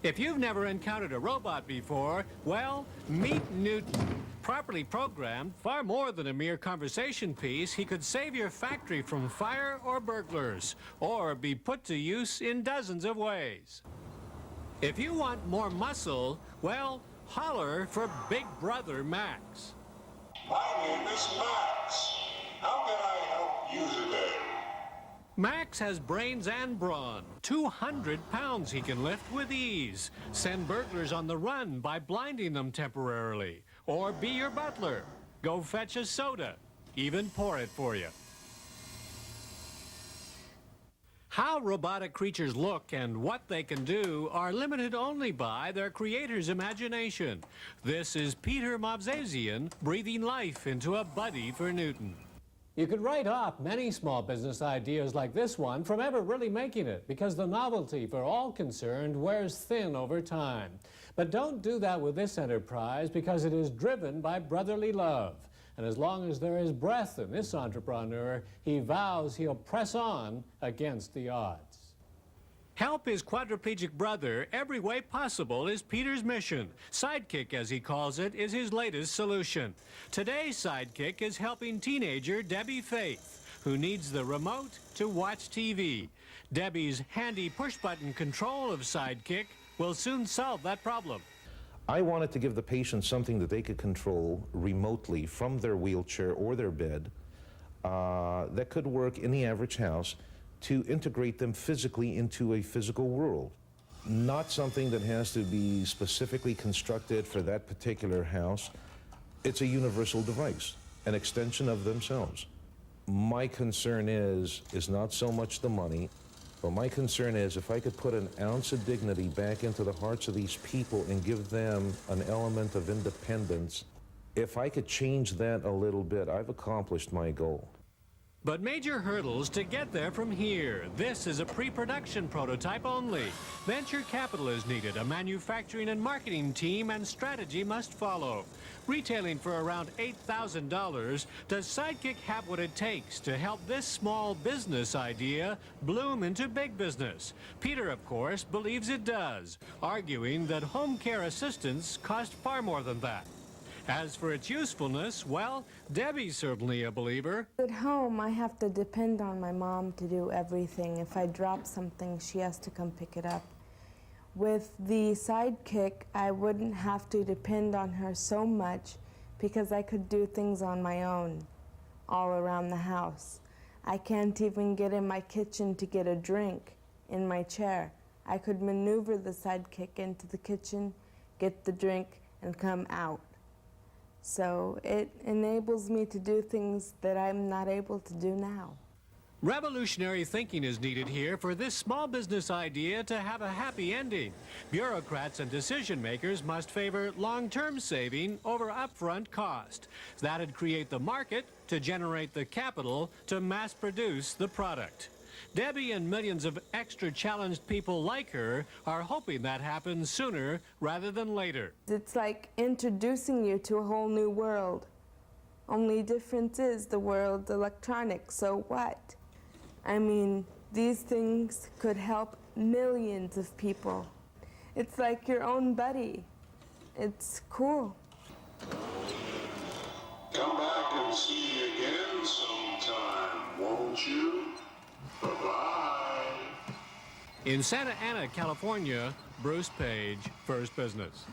If you've never encountered a robot before, well, meet Newton. Properly programmed, far more than a mere conversation piece, he could save your factory from fire or burglars, or be put to use in dozens of ways. If you want more muscle, well, holler for Big Brother Max. My name is Max. How can I help you today? Max has brains and brawn. 200 pounds he can lift with ease. Send burglars on the run by blinding them temporarily. Or be your butler. Go fetch a soda. Even pour it for you. How robotic creatures look and what they can do are limited only by their creator's imagination. This is Peter Mobzazian breathing life into a buddy for Newton. You could write off many small business ideas like this one from ever really making it, because the novelty for all concerned wears thin over time. But don't do that with this enterprise, because it is driven by brotherly love. And as long as there is breath in this entrepreneur, he vows he'll press on against the odds. Help his quadriplegic brother every way possible is Peter's mission. Sidekick, as he calls it, is his latest solution. Today's Sidekick is helping teenager Debbie Faith, who needs the remote to watch TV. Debbie's handy push-button control of Sidekick will soon solve that problem. I wanted to give the patient something that they could control remotely from their wheelchair or their bed that could work in the average house to integrate them physically into a physical world. Not something that has to be specifically constructed for that particular house. It's a universal device, an extension of themselves. My concern is not so much the money, but my concern is if I could put an ounce of dignity back into the hearts of these people and give them an element of independence, if I could change that a little bit, I've accomplished my goal. But major hurdles to get there from here. This is a pre-production prototype only. Venture capital is needed, a manufacturing and marketing team, and strategy must follow. Retailing for around $8,000, does Sidekick have what it takes to help this small business idea bloom into big business? Peter, of course, believes it does, arguing that home care assistants cost far more than that. As for its usefulness, well, Debbie's certainly a believer. At home, I have to depend on my mom to do everything. If I drop something, she has to come pick it up. With the Sidekick, I wouldn't have to depend on her so much because I could do things on my own, all around the house. I can't even get in my kitchen to get a drink in my chair. I could maneuver the Sidekick into the kitchen, get the drink, and come out. So it enables me to do things that I'm not able to do now. Revolutionary thinking is needed here for this small business idea to have a happy ending. Bureaucrats and decision makers must favor long-term saving over upfront cost. That'd create the market to generate the capital to mass produce the product. Debbie and millions of extra challenged people like her are hoping that happens sooner rather than later. It's like introducing you to a whole new world. Only difference is the world's electronic, so what? I mean, these things could help millions of people. It's like your own buddy. It's cool. Come back and see me again sometime, won't you? Bye-bye. In Santa Ana, California, Bruce Page, First Business.